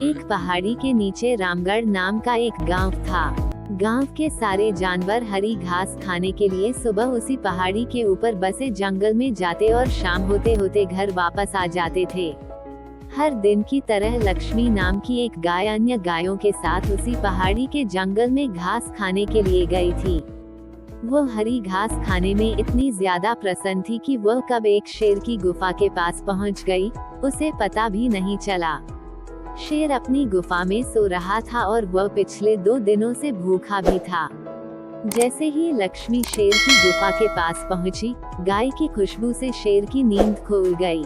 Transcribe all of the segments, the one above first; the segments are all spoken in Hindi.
एक पहाड़ी के नीचे रामगढ़ नाम का एक गांव था। गांव के सारे जानवर हरी घास खाने के लिए सुबह उसी पहाड़ी के ऊपर बसे जंगल में जाते और शाम होते होते घर वापस आ जाते थे। हर दिन की तरह लक्ष्मी नाम की एक गाय अन्य गायों के साथ उसी पहाड़ी के जंगल में घास खाने के लिए गई थी। वो हरी घास खाने में इतनी ज्यादा प्रसन्न थी कि वह कब एक शेर की गुफा के पास पहुंच गई, उसे पता भी नहीं चला। शेर अपनी गुफा में सो रहा था और वह पिछले 2 दिनों से भूखा भी था। जैसे ही लक्ष्मी शेर की गुफा के पास पहुंची, गाय की खुशबू से शेर की नींद खुल गई।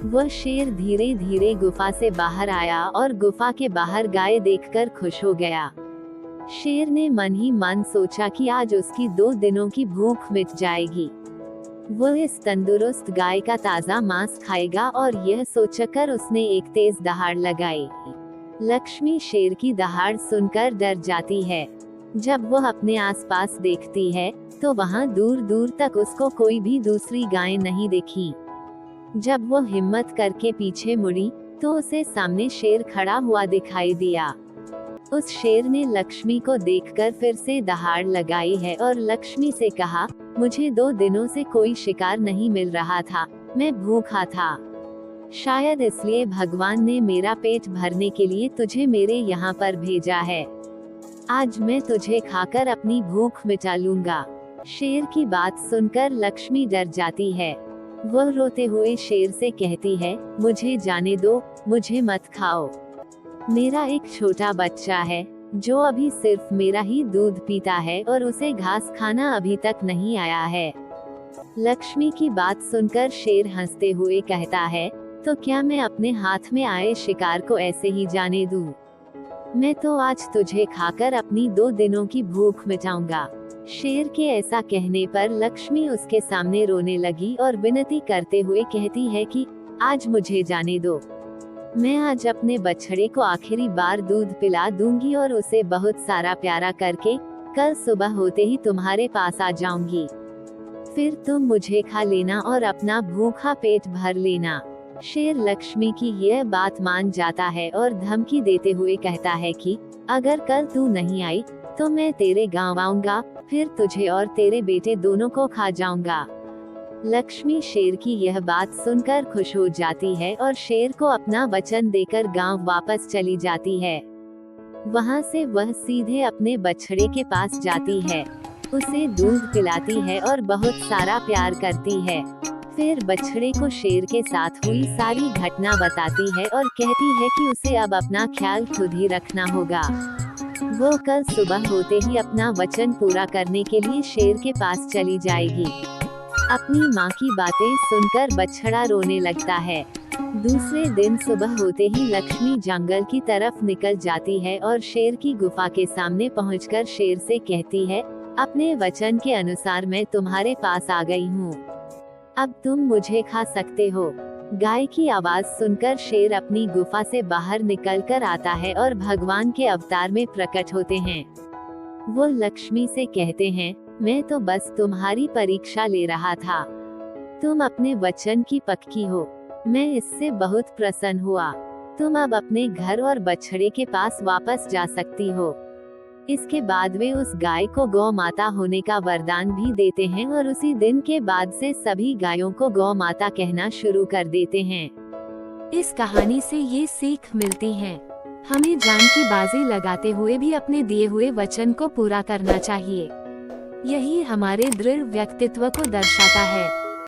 वह शेर धीरे धीरे गुफा से बाहर आया और गुफा के बाहर गाय देखकर खुश हो गया। शेर ने मन ही मन सोचा कि आज उसकी 2 दिनों की भूख मिट जाएगी। वो इस तंदुरुस्त गाय का ताज़ा मांस खाएगा और यह सोचकर उसने एक तेज दहाड़ लगाई। लक्ष्मी शेर की दहाड़ सुनकर डर जाती है। जब वह अपने आसपास देखती है तो वहां दूर दूर तक उसको कोई भी दूसरी गाय नहीं दिखी। जब वो हिम्मत करके पीछे मुड़ी तो उसे सामने शेर खड़ा हुआ दिखाई दिया। उस शेर ने लक्ष्मी को देखकर फिर से दहाड़ लगाई है और लक्ष्मी से कहा, मुझे 2 दिनों से कोई शिकार नहीं मिल रहा था, मैं भूखा था। शायद इसलिए भगवान ने मेरा पेट भरने के लिए तुझे मेरे यहाँ पर भेजा है। आज मैं तुझे खाकर अपनी भूख मिटा लूंगा। शेर की बात सुनकर लक्ष्मी डर जाती है। वह रोते हुए शेर से कहती है, मुझे जाने दो, मुझे मत खाओ। मेरा एक छोटा बच्चा है जो अभी सिर्फ मेरा ही दूध पीता है और उसे घास खाना अभी तक नहीं आया है। लक्ष्मी की बात सुनकर शेर हंसते हुए कहता है, तो क्या मैं अपने हाथ में आए शिकार को ऐसे ही जाने दूं? मैं तो आज तुझे खाकर अपनी 2 दिनों की भूख मिटाऊंगा। शेर के ऐसा कहने पर लक्ष्मी उसके सामने रोने लगी और विनती करते हुए कहती है कि आज मुझे जाने दो। मैं आज अपने बछड़े को आखिरी बार दूध पिला दूंगी और उसे बहुत सारा प्यारा करके कल सुबह होते ही तुम्हारे पास आ जाऊंगी। फिर तुम मुझे खा लेना और अपना भूखा पेट भर लेना। शेर लक्ष्मी की यह बात मान जाता है और धमकी देते हुए कहता है कि अगर कल तू नहीं आई तो मैं तेरे गांव आऊंगा, फिर तुझे और तेरे बेटे दोनों को खा जाऊंगा। लक्ष्मी शेर की यह बात सुनकर खुश हो जाती है और शेर को अपना वचन देकर गांव वापस चली जाती है। वहां से वह सीधे अपने बछड़े के पास जाती है, उसे दूध पिलाती है और बहुत सारा प्यार करती है। फिर बछड़े को शेर के साथ हुई सारी घटना बताती है और कहती है कि उसे अब अपना ख्याल खुद ही रखना होगा। वो कल सुबह होते ही अपना वचन पूरा करने के लिए शेर के पास चली जाएगी। अपनी माँ की बातें सुनकर बछड़ा रोने लगता है। दूसरे दिन सुबह होते ही लक्ष्मी जंगल की तरफ निकल जाती है और शेर की गुफा के सामने पहुंचकर शेर से कहती है, अपने वचन के अनुसार मैं तुम्हारे पास आ गई हूँ, अब तुम मुझे खा सकते हो। गाय की आवाज सुनकर शेर अपनी गुफा से बाहर निकलकर आता है और भगवान के अवतार में प्रकट होते हैं। वो लक्ष्मी से कहते हैं, मैं तो बस तुम्हारी परीक्षा ले रहा था। तुम अपने वचन की पक्की हो, मैं इससे बहुत प्रसन्न हुआ। तुम अब अपने घर और बछड़े के पास वापस जा सकती हो। इसके बाद वे उस गाय को गौ माता होने का वरदान भी देते हैं और उसी दिन के बाद से सभी गायों को गौ माता कहना शुरू कर देते हैं। इस कहानी से ये सीख मिलती है, हमें जान की बाजी लगाते हुए भी अपने दिए हुए वचन को पूरा करना चाहिए। यही हमारे दृढ़ व्यक्तित्व को दर्शाता है।